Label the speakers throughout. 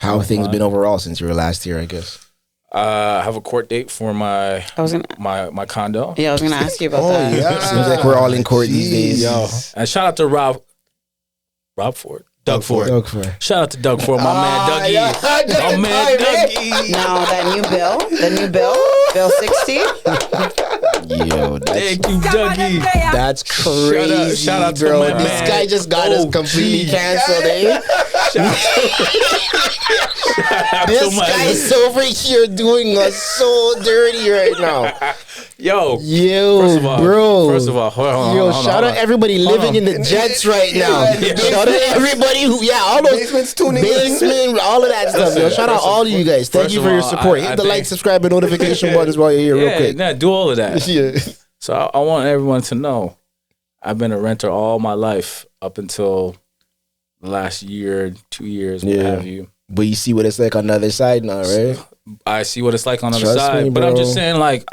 Speaker 1: How have things been overall since you were last here, I guess?
Speaker 2: I have a court date for my condo.
Speaker 3: Yeah, I was gonna ask you about that.
Speaker 1: Yeah. Seems like we're all in court these days.
Speaker 2: Yo, and shout out to Doug Ford. Shout out to Doug Ford, my man Dougie.
Speaker 1: Yeah.
Speaker 2: My man Dougie.
Speaker 3: Now the new bill, Bill 60.
Speaker 1: Yo,
Speaker 2: Thank you, Dougie.
Speaker 1: that's crazy,
Speaker 2: Shout out to
Speaker 1: bro.
Speaker 2: my
Speaker 1: This
Speaker 2: man.
Speaker 1: guy just got us completely canceled, eh? This guy's over here doing us so dirty right now.
Speaker 2: Yo,
Speaker 1: Yo,
Speaker 2: First of all, hold on.
Speaker 1: Yo, shout out everybody living in the Jets right now. Shout out everybody who, all those
Speaker 4: Basements tuning
Speaker 1: basement, all of that stuff. Yo, shout out all of you guys. Thank you for your support. Hit the like, subscribe, and notification buttons while you're here, real quick.
Speaker 2: Yeah, do all of that.
Speaker 1: Yeah.
Speaker 2: So I want everyone to know I've been a renter all my life up until the last year, 2 years, what have you.
Speaker 1: But you see what it's like on the other side now, right?
Speaker 2: I see what it's like on the other
Speaker 1: Trust
Speaker 2: side,
Speaker 1: me,
Speaker 2: but I'm
Speaker 1: bro.
Speaker 2: just saying, like,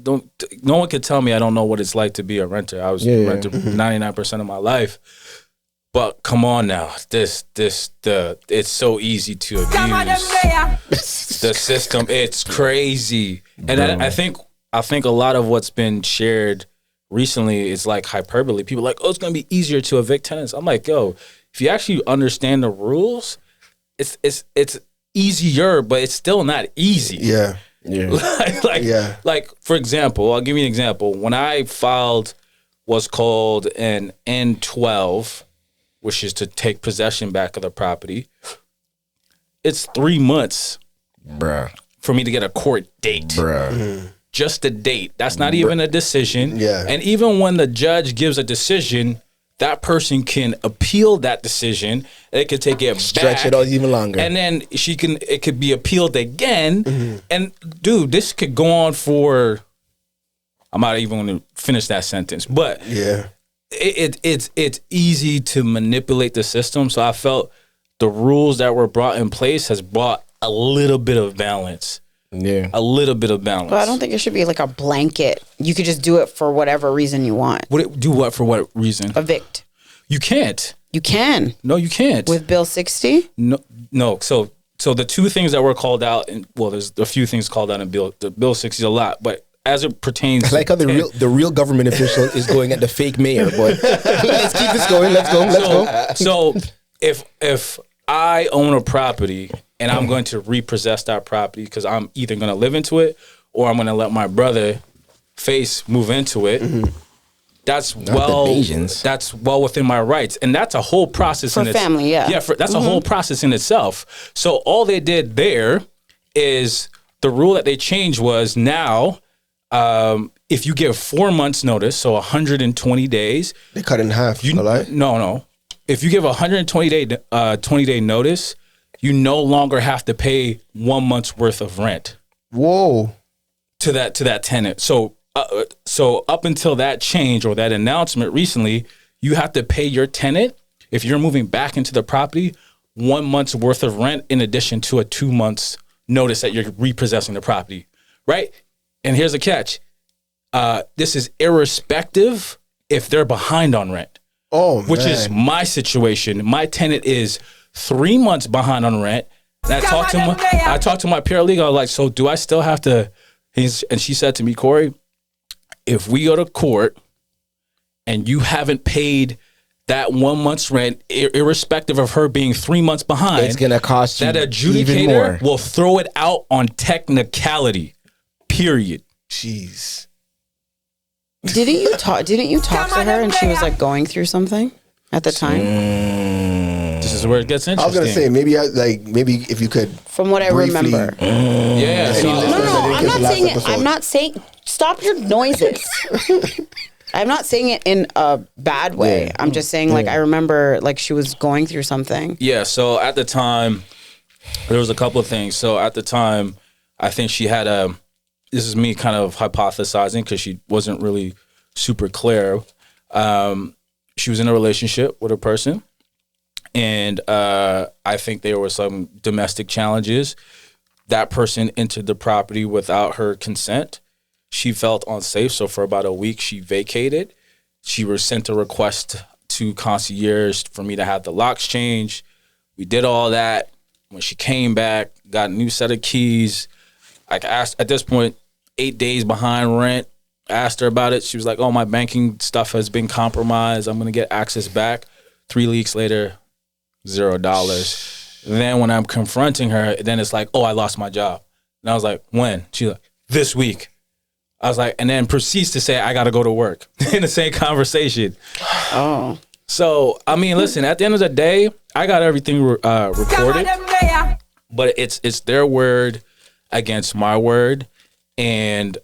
Speaker 2: no one could tell me I don't know what it's like to be a renter. I was a renter 99% of my life. But come on now, it's so easy to abuse the system. It's crazy, and I think a lot of what's been shared recently is like hyperbole. People are like, oh, it's gonna be easier to evict tenants. I'm like, yo, if you actually understand the rules, it's easier, but it's still not easy.
Speaker 4: Yeah.
Speaker 2: Like for example, I'll give you an example. When I filed what's called an N12, which is to take possession back of the property, it's 3 months,
Speaker 1: Bruh.
Speaker 2: for me to get a court date.
Speaker 1: Bruh.
Speaker 2: Just a date. That's not even a decision.
Speaker 4: Yeah.
Speaker 2: And even when the judge gives a decision, that person can appeal that decision. They could take it
Speaker 1: Stretch
Speaker 2: back,
Speaker 1: it out even longer.
Speaker 2: and then it could be appealed again. And dude, this could go on for, I'm not even going to finish that sentence, but
Speaker 4: Yeah.
Speaker 2: it's easy to manipulate the system. So I felt the rules that were brought in place has brought a little bit of balance.
Speaker 1: Yeah.
Speaker 2: A little bit of balance.
Speaker 3: But I don't think it should be like a blanket. You could just do it for whatever reason you want.
Speaker 2: Do what for what reason?
Speaker 3: Evict.
Speaker 2: You can't.
Speaker 3: You can.
Speaker 2: No, you can't.
Speaker 3: With Bill 60?
Speaker 2: No. So the two things that were called out, there's a few things called out in Bill 60 a lot, but as it pertains,
Speaker 1: I like how the real government official is going at the fake mayor, but let's keep this going. Let's go.
Speaker 2: So if I own a property and I'm going to repossess that property because I'm either going to live into it or I'm going to let my brother move into it. That's well within my rights, and that's a whole process
Speaker 3: For family,
Speaker 2: that's a whole process in itself. So all they did there is the rule that they changed was now, if you give 4 months notice, so 120 days,
Speaker 4: They cut it in half.
Speaker 2: no. If you give 20 day notice, you no longer have to pay 1 month's worth of rent
Speaker 4: Whoa.
Speaker 2: to that tenant. So up until that change or that announcement recently, you have to pay your tenant, if you're moving back into the property, 1 month's worth of rent in addition to a 2 months notice that you're repossessing the property, right? And here's the catch. This is irrespective if they're behind on rent.
Speaker 4: Oh, man.
Speaker 2: Which is my situation. My tenant is 3 months behind on rent. And I talked to my paralegal. I was like, so do I still have to? And she said to me, Corey, if we go to court and you haven't paid that 1 month's rent, irrespective of her being 3 months behind,
Speaker 1: It's gonna cost you
Speaker 2: that
Speaker 1: even more.
Speaker 2: adjudicator will throw it out on technicality. Period.
Speaker 4: Jeez.
Speaker 3: Didn't you talk to her and she was like going through something at the time?
Speaker 2: This is where it gets
Speaker 4: I
Speaker 2: interesting.
Speaker 4: was gonna say maybe if you could.
Speaker 3: From what I
Speaker 4: briefly-
Speaker 3: remember.
Speaker 2: Yeah. So,
Speaker 3: I'm not saying stop your noises. I'm not saying it in a bad way. I'm just saying like I remember like she was going through something.
Speaker 2: yeah. So at the time, there was a couple of things. So at the time, I think she had this is me kind of hypothesizing because she wasn't really super clear. She was in a relationship with a person, and I think there were some domestic challenges. That person entered the property without her consent. She felt unsafe, so for about a week she vacated. She was sent a request to concierge for me to have the locks changed. We did all that. when she came back, got a new set of keys. I asked, at this point, 8 days behind rent. Asked her about it. She was like, "Oh, my banking stuff has been compromised. I'm gonna get access back." 3 weeks later, $0. Then when I'm confronting her, then it's like, "Oh, I lost my job." And I was like, "When?" She's like, "This week." I was like, and then proceeds to say, "I gotta go to work." In the same conversation.
Speaker 3: Oh.
Speaker 2: So I mean, listen. At the end of the day, I got everything recorded, but it's their word against my word, and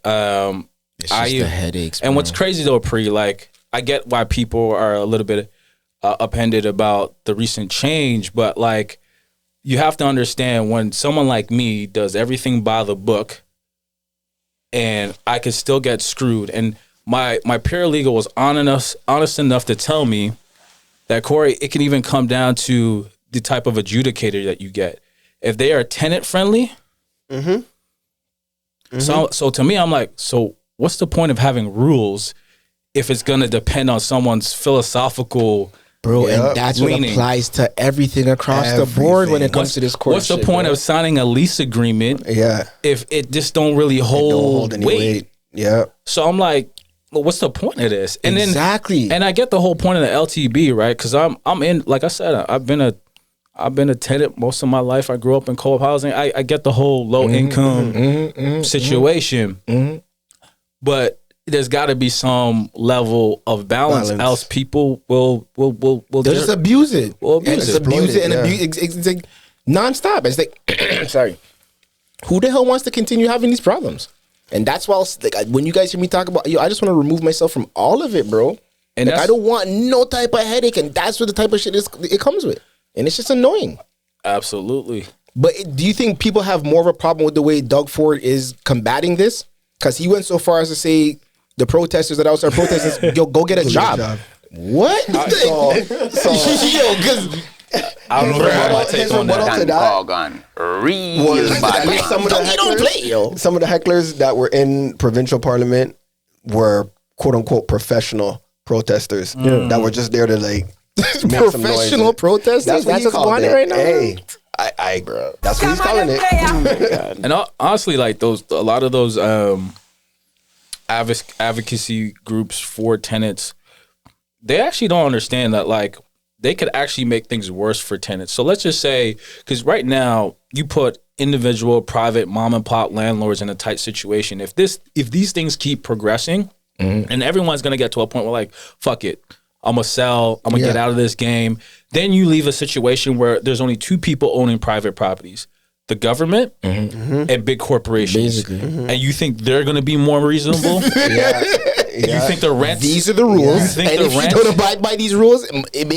Speaker 1: it's just the headaches.
Speaker 2: And what's crazy though, Pree, like I get why people are a little bit offended about the recent change, but like you have to understand when someone like me does everything by the book, and I could still get screwed. And my paralegal was honest enough to tell me that, Corey, it can even come down to the type of adjudicator that you get. If they are tenant friendly, so to me, I'm like, so what's the point of having rules if it's gonna depend on someone's philosophical
Speaker 1: and that's
Speaker 2: leaning?
Speaker 1: What applies to everything across the board when it comes to this court.
Speaker 2: What's the point of signing a lease agreement if it just don't really hold
Speaker 4: any
Speaker 2: weight?
Speaker 4: Yeah.
Speaker 2: So I'm like, well, what's the point of this? And
Speaker 1: exactly.
Speaker 2: And I get the whole point of the LTB, right? Because I'm in, like I said, I've been a tenant most of my life. I grew up in co-op housing. I get the whole low income situation, but there's got to be some level of balance, else people will
Speaker 1: they'll just abuse it.
Speaker 2: Abuse it
Speaker 1: and it's like nonstop. It's like, sorry, who the hell wants to continue having these problems? And that's why like, when you guys hear me talk about, I just want to remove myself from all of it, bro. And like, I don't want no type of headache, and that's what the type of shit it comes with, and it's just annoying.
Speaker 2: Absolutely.
Speaker 1: But do you think people have more of a problem with the way Doug Ford is combating this? Because he went so far as to say the protesters that outside protesting, yo, go get a job. What?
Speaker 4: So
Speaker 1: yo, because
Speaker 2: I don't know my take on that.
Speaker 4: Some of the hecklers that were in provincial parliament were quote unquote professional protesters that were just there to like make
Speaker 1: professional protesters.
Speaker 4: That's what he's calling it
Speaker 1: right now.
Speaker 4: Hey, bro, that's what he's calling it.
Speaker 2: And honestly, like a lot of those advocacy groups for tenants, they actually don't understand that like they could actually make things worse for tenants. So let's just say, because right now you put individual, private, mom and pop landlords in a tight situation. If these things keep progressing, and everyone's gonna get to a point where like, fuck it, I'm gonna sell, I'm gonna get out of this game. Then you leave a situation where there's only two people owning private properties: the government and big corporations. Basically. And you think they're gonna be more reasonable? You think the rents?
Speaker 1: These are the rules.
Speaker 2: You think
Speaker 1: and if you don't abide by these rules, it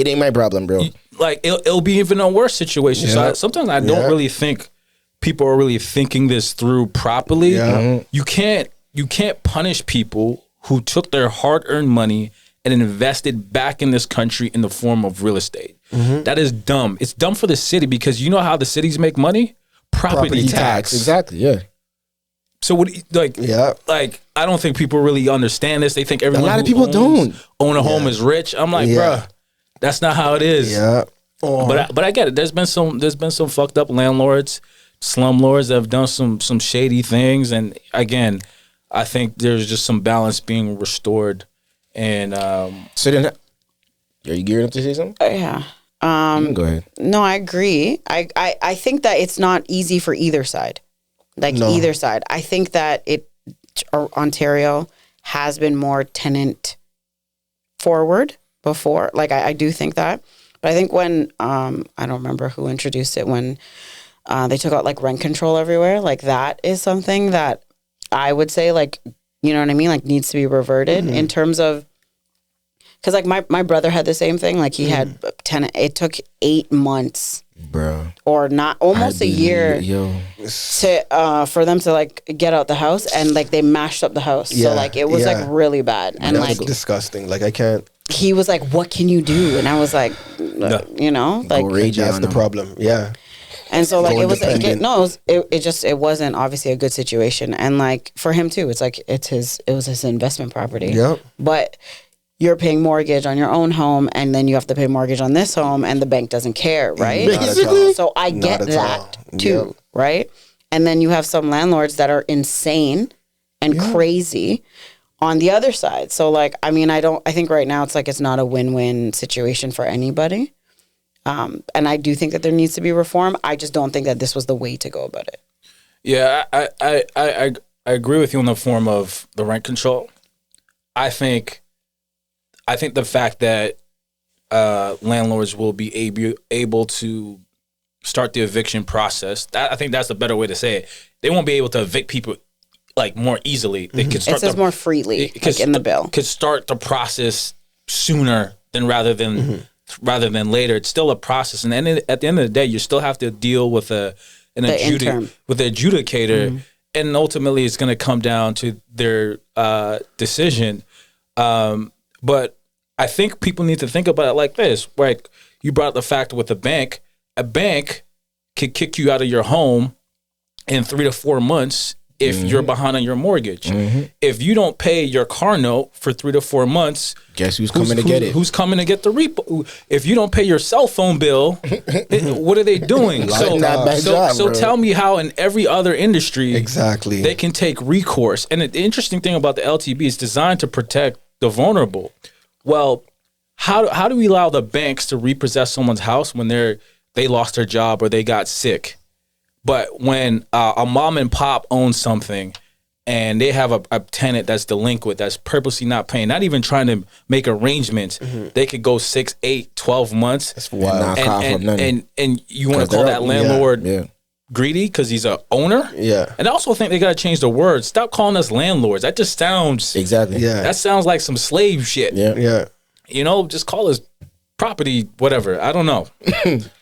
Speaker 1: ain't my problem, bro.
Speaker 2: Like it'll be even a worse situation. So sometimes I don't really think people are really thinking this through properly. You can't punish people who took their hard-earned money and invested back in this country in the form of real estate. That is dumb. It's dumb for the city because you know how the cities make money? Property tax.
Speaker 1: Exactly. Yeah.
Speaker 2: So what? Like I don't think people really understand this. They think everyone
Speaker 1: a lot of people don't
Speaker 2: own a home is rich. I'm like, bruh, that's not how it is. But I get it. There's been some fucked up landlords, slumlords that have done some shady things, and again, I think there's just some balance being restored. And
Speaker 1: so then, are you geared up to say something?
Speaker 3: Yeah.
Speaker 1: Go ahead.
Speaker 3: No, I agree. I think that it's not easy for either side. Either side. I think that Ontario has been more tenant forward before. Like I do think that. But I think when I don't remember who introduced it, when they took out like rent control everywhere, like that is something that I would say, like, you know what I mean? Like needs to be reverted in terms of, because like my brother had the same thing. Like he had tenant. It took 8 months,
Speaker 1: bro,
Speaker 3: or not almost a year, to for them to like get out the house, and like they mashed up the house. So like it was like really bad, and
Speaker 4: that's
Speaker 3: like
Speaker 4: disgusting. Like I can't.
Speaker 3: He was like, "What can you do?" And I was like, you know, like
Speaker 4: that's the problem. Yeah.
Speaker 3: And so like it wasn't obviously a good situation, and like for him too, it's like it was his investment property.
Speaker 4: Yep.
Speaker 3: But you're paying mortgage on your own home, and then you have to pay mortgage on this home, and the bank doesn't care, right?
Speaker 1: Basically.
Speaker 3: So I get that too, right? And then you have some landlords that are insane and crazy on the other side. So like, I mean, I think right now it's not a win-win situation for anybody. And I do think that there needs to be reform. I just don't think that this was the way to go about it.
Speaker 2: Yeah, I agree with you on the form of the rent control. I think the fact that landlords will be able to start the eviction process, I think that's the better way to say it. They won't be able to evict people like more easily. They could start
Speaker 3: it says more freely like in the bill.
Speaker 2: Could start the process sooner rather than later. It's still a process, and then at the end of the day, you still have to deal with the adjudicator, and ultimately, it's going to come down to their decision. But I think people need to think about it like this. Like you brought up the fact with a bank could kick you out of your home in 3 to 4 months if you're behind on your mortgage. If you don't pay your car note for 3 to 4 months,
Speaker 1: guess who's coming to get it?
Speaker 2: Who's coming to get the repo? If you don't pay your cell phone bill, what are they doing? So tell me how in every other industry they can take recourse. And the interesting thing about the LTB is designed to protect the vulnerable. Well, how do we allow the banks to repossess someone's house when they lost their job or they got sick? But when a mom and pop owns something and they have a tenant that's delinquent, that's purposely not paying, not even trying to make arrangements, they could go 6, 8, 12 months.
Speaker 1: That's wild.
Speaker 2: And you want to call that landlord greedy because he's a owner?
Speaker 4: Yeah.
Speaker 2: And I also think they got to change the word. Stop calling us landlords. That just sounds...
Speaker 1: Exactly.
Speaker 4: Yeah.
Speaker 2: That sounds like some slave shit.
Speaker 4: Yeah.
Speaker 2: You know, just call us property, whatever. I don't know.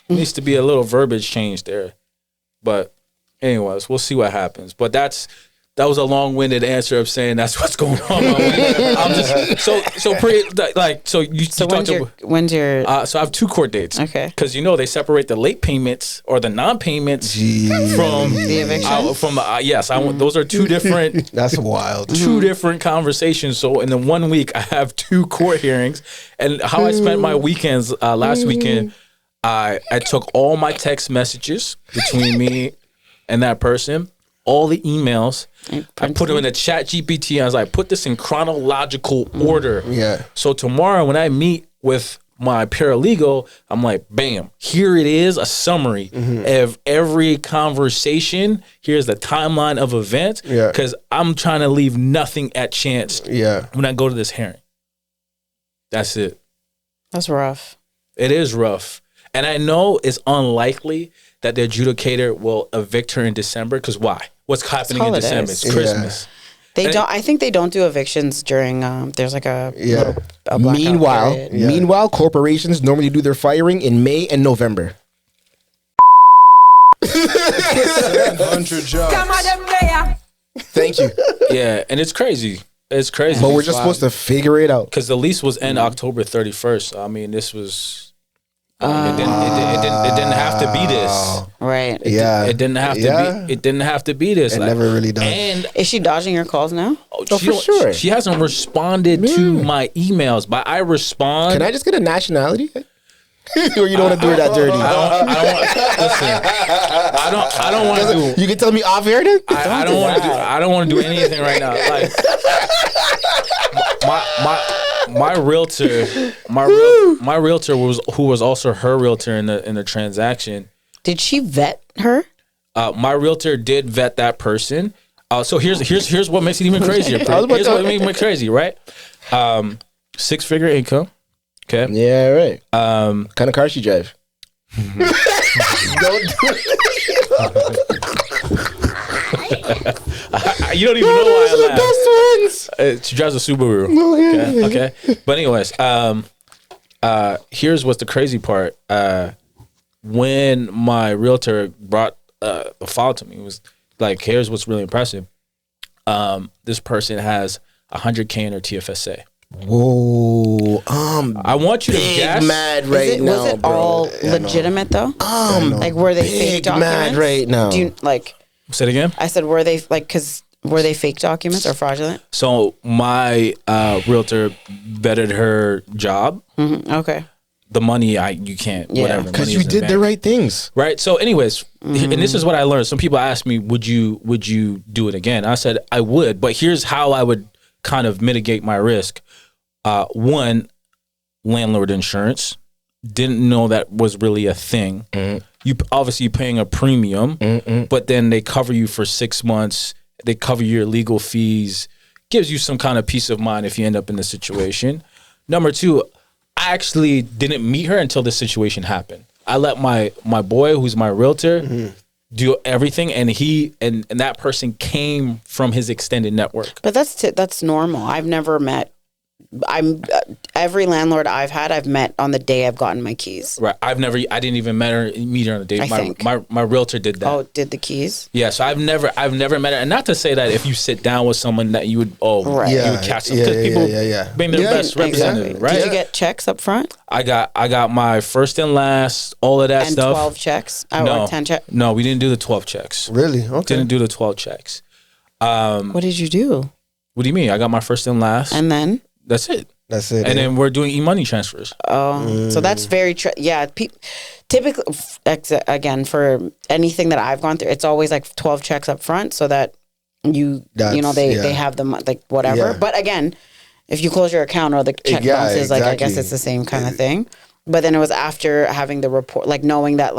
Speaker 2: Needs to be a little verbiage change there. But anyways, we'll see what happens. But that was a long-winded answer of saying that's what's going on. I'm just so
Speaker 3: when's your
Speaker 2: so I have 2 court dates.
Speaker 3: Okay.
Speaker 2: Because they separate the late payments or the non-payments from
Speaker 3: the eviction.
Speaker 2: Yes, I want those are 2 different.
Speaker 4: That's wild.
Speaker 2: 2 different conversations. So in the 1 week, I have 2 court hearings, and how I spent my weekends last weekend. I took all my text messages between me and that person, all the emails. I put them in the chat GPT. I was like, put this in chronological order.
Speaker 4: Yeah.
Speaker 2: So tomorrow when I meet with my paralegal, I'm like, bam, here it is, a summary of every conversation. Here's the timeline of events.
Speaker 4: Yeah.
Speaker 2: Because I'm trying to leave nothing at chance when I go to this hearing. That's it.
Speaker 3: That's rough.
Speaker 2: It is rough. And I know it's unlikely that the adjudicator will evict her in December because why? What's happening in December? It's Christmas.
Speaker 3: They don't. I think they don't do evictions during. There's like a
Speaker 1: Meanwhile, corporations normally do their firing in May and November.
Speaker 5: 700 jobs.
Speaker 1: Thank you.
Speaker 2: Yeah, and it's crazy. It's crazy.
Speaker 1: But we're just supposed to figure it out
Speaker 2: because the lease was end October 31st. I mean, this was. It didn't have to be this,
Speaker 3: right?
Speaker 2: It didn't have to be. It didn't have to be this.
Speaker 4: It never really does.
Speaker 3: And is she dodging your calls now?
Speaker 1: For sure.
Speaker 2: She hasn't responded to my emails, but I respond.
Speaker 1: Can I just get a nationality? Or you don't want to do it that dirty?
Speaker 2: I don't want to do.
Speaker 1: You can tell me off air then.
Speaker 2: I don't want to do anything right now. Like my realtor was who was also her realtor in the transaction.
Speaker 3: Did she vet her?
Speaker 2: My realtor did vet that person. So here's what makes it even crazier. Here's what makes it crazy, right? 6-figure income. Okay.
Speaker 1: Yeah, right. Kind of car she drive? Don't do it.
Speaker 2: You don't even know why I laugh.
Speaker 1: Best ones.
Speaker 2: She drives a Subaru. Okay. But anyways, here's what's the crazy part. When my realtor brought the file to me, it was like, here's what's really impressive. This person has 100K in her TFSA.
Speaker 1: Whoa.
Speaker 2: I want you to guess.
Speaker 1: Mad right now,
Speaker 3: was it
Speaker 1: bro.
Speaker 3: all legitimate though? Like were they fake documents?
Speaker 1: Mad right now.
Speaker 3: Do you like?
Speaker 2: Say it again.
Speaker 3: I said were they like because Were they fake documents or fraudulent?
Speaker 2: So my realtor bettered her job.
Speaker 3: Mm-hmm. Okay.
Speaker 2: The money, you can't, whatever.
Speaker 1: Because you did the right things.
Speaker 2: Right. So anyways, and this is what I learned. Some people ask me, would you do it again? I said, I would, but here's how I would kind of mitigate my risk. One, landlord insurance. Didn't know that was really a thing. You obviously paying a premium, but then they cover you for 6 months. They cover your legal fees. Gives you some kind of peace of mind if you end up in the situation. Number two, I actually didn't meet her until this situation happened. I let my boy, who's my realtor, do everything, and he and that person came from his extended network.
Speaker 3: But that's normal. I've never met. Every landlord I've met on the day I've gotten my keys.
Speaker 2: Right. I didn't even meet her on the day. My realtor did that.
Speaker 3: Oh, did the keys?
Speaker 2: Yeah. So I've never met her, and not to say that if you sit down with someone that you would you would catch them, because people being their best representative, right?
Speaker 3: Did you get checks up front?
Speaker 2: I got my first and last, all of that
Speaker 3: and
Speaker 2: stuff.
Speaker 3: 12 checks. Or 10 checks.
Speaker 2: No, we didn't do the 12 checks.
Speaker 4: Really? Okay.
Speaker 2: Didn't do the 12 checks.
Speaker 3: What did you do?
Speaker 2: What do you mean? I got my first and last,
Speaker 3: and then.
Speaker 2: That's it.
Speaker 4: And
Speaker 2: then we're doing e-money transfers.
Speaker 3: Oh, so that's very typically, again, for anything that I've gone through, it's always like 12 checks up front so that they have them like whatever. Yeah. But again, if you close your account or the check bounces, like I guess it's the same kind of thing. But then it was after having the report, like knowing that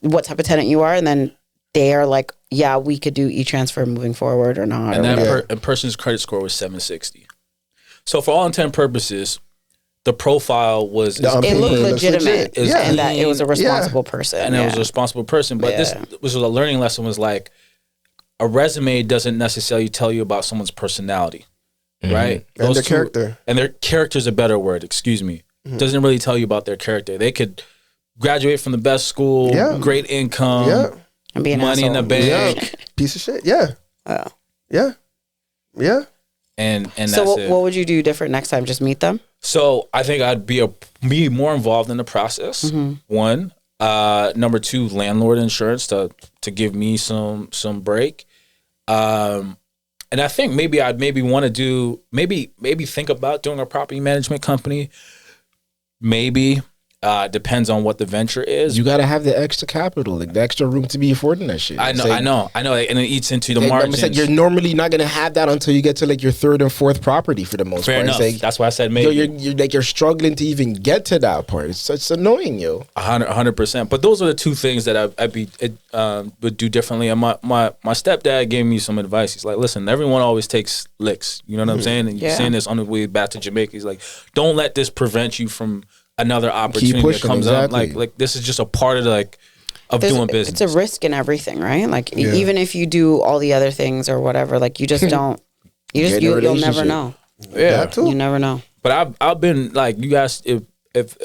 Speaker 3: what type of tenant you are, and then they are like, yeah, we could do e-transfer moving forward or not.
Speaker 2: And that person's credit score was 760. So for all intent and purposes, the profile was...
Speaker 3: It looked legitimate. And that it was a responsible person.
Speaker 2: And it was a responsible person. But this was a learning lesson, was like, a resume doesn't necessarily tell you about someone's personality, right?
Speaker 4: And their character.
Speaker 2: And their character is a better word, excuse me. Doesn't really tell you about their character. They could graduate from the best school, great income,
Speaker 3: and be an
Speaker 2: money
Speaker 3: asshole.
Speaker 2: in the bank.
Speaker 4: Piece of shit, yeah.
Speaker 2: And
Speaker 3: so
Speaker 2: that's
Speaker 3: what would you do different next time? Just meet them?
Speaker 2: So I think I'd be more involved in the process. One, number two, landlord insurance to give me some break. And I think I'd want to do think about doing a property management company. Maybe. Depends on what the venture is.
Speaker 1: You gotta have the extra capital, like the extra room to be affording that shit.
Speaker 2: I know, and it eats into the margins.
Speaker 1: You're normally not gonna have that until you get to like your third and fourth property for the most part.
Speaker 2: Enough.
Speaker 1: Like,
Speaker 2: that's why I said maybe.
Speaker 1: You're struggling to even get to that part. It's annoying, yo.
Speaker 2: 100%. But those are the two things that I would do differently. And my stepdad gave me some advice. He's like, listen, everyone always takes licks. You know what I'm saying? And you're saying this on the way back to Jamaica. He's like, don't let this prevent you from another opportunity that comes up. Like this is just a part of doing business.
Speaker 3: It's a risk in everything, right? Like even if you do all the other things or whatever, like you just don't. You'll never know.
Speaker 2: Yeah,
Speaker 3: you never know.
Speaker 2: But I've been like, you guys, if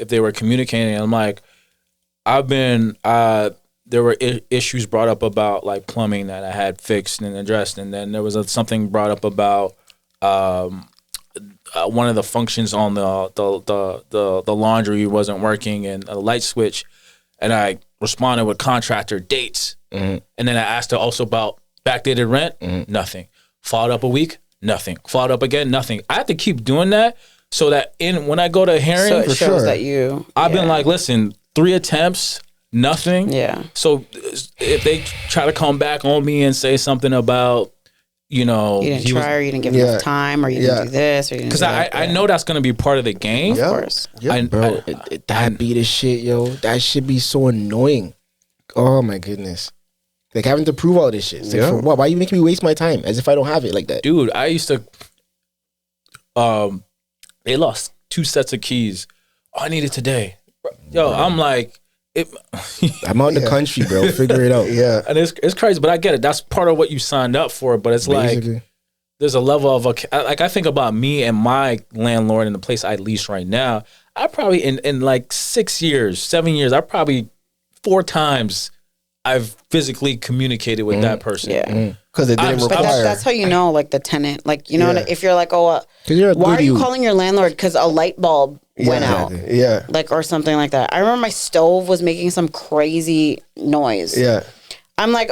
Speaker 2: they were communicating, I'm like, there were issues brought up about like plumbing that I had fixed and addressed, and then there was something brought up about one of the functions on the laundry wasn't working, and a light switch, and I responded with contractor dates, and then I asked her also about backdated rent, nothing. Followed up a week, nothing. Followed up again, nothing. I have to keep doing that so that when I go to hearing,
Speaker 3: so it shows that
Speaker 2: I've been like, listen, 3 attempts, nothing.
Speaker 3: Yeah.
Speaker 2: So if they try to come back on me and say something about, you didn't
Speaker 3: try, or you didn't give enough time, or you didn't do this, or you didn't do that.
Speaker 2: Because I know that's going to be part of the game.
Speaker 3: Of course.
Speaker 1: Yeah, bro, that be the shit, yo. That should be so annoying. Oh, my goodness. Like, having to prove all this shit. It's like, for what? Why you making me waste my time as if I don't have it like that?
Speaker 2: Dude, I used to... they lost 2 sets of keys. Oh, I need it today. Yo, I'm like...
Speaker 1: I'm out in the country, bro. Figure it out.
Speaker 4: Yeah.
Speaker 2: And it's crazy, but I get it. That's part of what you signed up for, but it's basically, like... There's a level of... I think about me and my landlord in the place I lease right now. I probably, in like 6 years, 7 years, I probably 4 times... I've physically communicated with that person.
Speaker 3: Yeah.
Speaker 4: Because they didn't require.
Speaker 3: But that's how you know, like, the tenant. Like, if you're like, why are you calling your landlord? Because a light bulb went out.
Speaker 4: Yeah.
Speaker 3: Like, or something like that. I remember my stove was making some crazy noise.
Speaker 4: Yeah.
Speaker 3: I'm like,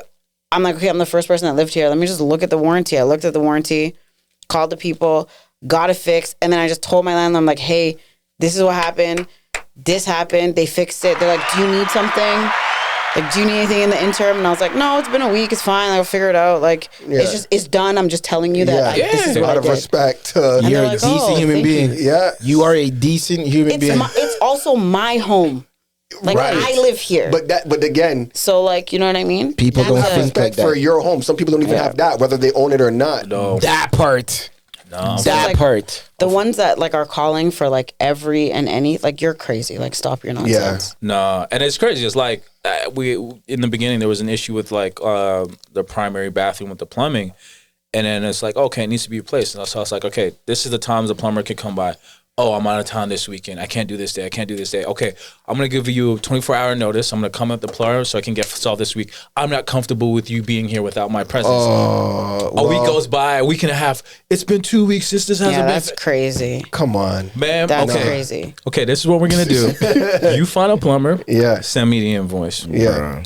Speaker 3: I'm like, okay, I'm the first person that lived here. Let me just look at the warranty. I looked at the warranty, called the people, got it fixed. And then I just told my landlord, I'm like, hey, this is what happened. This happened. They fixed it. They're like, do you need something? Like, do you need anything in the interim? And I was like, no, it's been a week. It's fine. I'll figure it out. Like, it's done. I'm just telling you that this is what
Speaker 4: out of respect.
Speaker 1: You're a decent human being.
Speaker 4: Yeah.
Speaker 1: You are a decent human being.
Speaker 3: It's also my home. Like, I live here.
Speaker 4: But again.
Speaker 3: So, like, you know what I mean?
Speaker 1: People don't think like that.
Speaker 4: For your home. Some people don't even have that, whether they own it or not.
Speaker 2: No.
Speaker 1: That part.
Speaker 2: No.
Speaker 3: So,
Speaker 1: that part.
Speaker 3: The ones that like are calling for like every and any, like, you're crazy. Like, stop your nonsense.
Speaker 2: Yeah. No, and it's crazy. It's like we in the beginning there was an issue with like the primary bathroom with the plumbing, and then it's like, okay, it needs to be replaced. And so I was like, okay, this is the times the plumber can come by. Oh, I'm out of town this weekend. I can't do this day. I can't do this day. Okay, I'm going to give you a 24-hour notice. I'm going to come at the plumber so I can get solved this week. I'm not comfortable with you being here without my presence. A week goes by, a week and a half. It's been 2 weeks since this hasn't been.
Speaker 3: That's crazy.
Speaker 4: Come on.
Speaker 3: Man, that's crazy.
Speaker 2: Okay, this is what we're going to do. You find a plumber.
Speaker 4: Yeah.
Speaker 2: Send me the invoice.
Speaker 4: Yeah.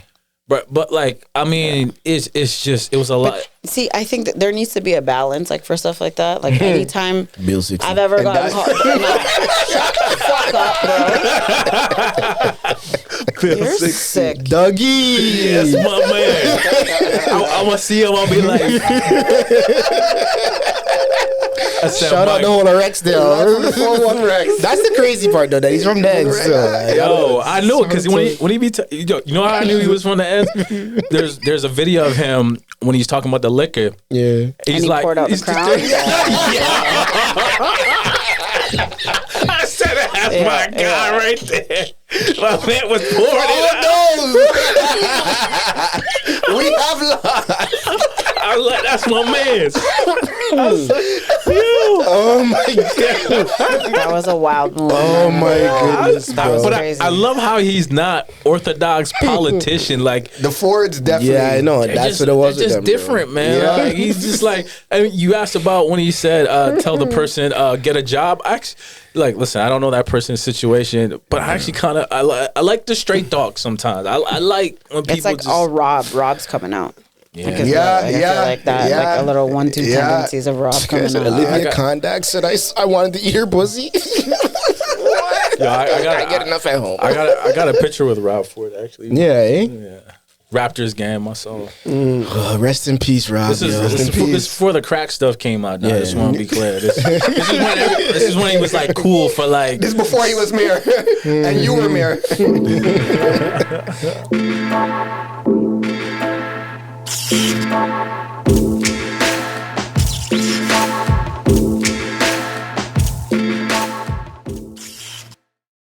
Speaker 2: But like, I mean, it was a lot.
Speaker 3: See, I think that there needs to be a balance, like, for stuff like that. Like, anytime I've ever gotten called, shut the fuck up, bro. You're sick.
Speaker 1: Dougie.
Speaker 2: That's my man. I want to see him. I'll be like.
Speaker 1: Shout out to whole Rexdale. 4-1 Rex. That's the crazy part, though, that he's from the end still.
Speaker 2: Yo, I knew it because when he be, you know how I knew he was from the end? There's a video of him when he's talking about the liquor.
Speaker 1: Yeah.
Speaker 3: He's like, poured out the crown.
Speaker 2: I said that's my guy right there. My man was pouring it out.
Speaker 4: We have lost.
Speaker 2: I was like, that's my man's. I was like,
Speaker 1: oh my god,
Speaker 3: that was a wild move.
Speaker 1: Oh my goodness, bro.
Speaker 2: But I love how he's not orthodox politician. Like
Speaker 4: the Fords, definitely.
Speaker 1: Yeah, I know. That's what it was.
Speaker 2: It's just different, man.
Speaker 4: Yeah.
Speaker 2: Like, he's just like. I mean, you asked about when he said, "Tell the person get a job." Like, listen, I don't know that person's situation, but I actually kind of I like the straight talk sometimes. I like when people.
Speaker 3: It's like
Speaker 2: just,
Speaker 3: all Rob's coming out.
Speaker 2: Yeah,
Speaker 3: I feel like that, like a little 1-2 tendencies of Rob coming out.
Speaker 1: Olivia Condac said I wanted to eat her pussy.
Speaker 2: Yeah, I
Speaker 1: get enough at home.
Speaker 2: I got a picture with Rob Ford actually.
Speaker 1: Yeah, eh?
Speaker 2: Yeah. Raptors game, I saw.
Speaker 1: Rest in peace, Rob.
Speaker 2: This is before the crack stuff came out. Now, I just want to be clear. This is when he was like cool for like.
Speaker 4: This is before he was mayor, and you were mayor.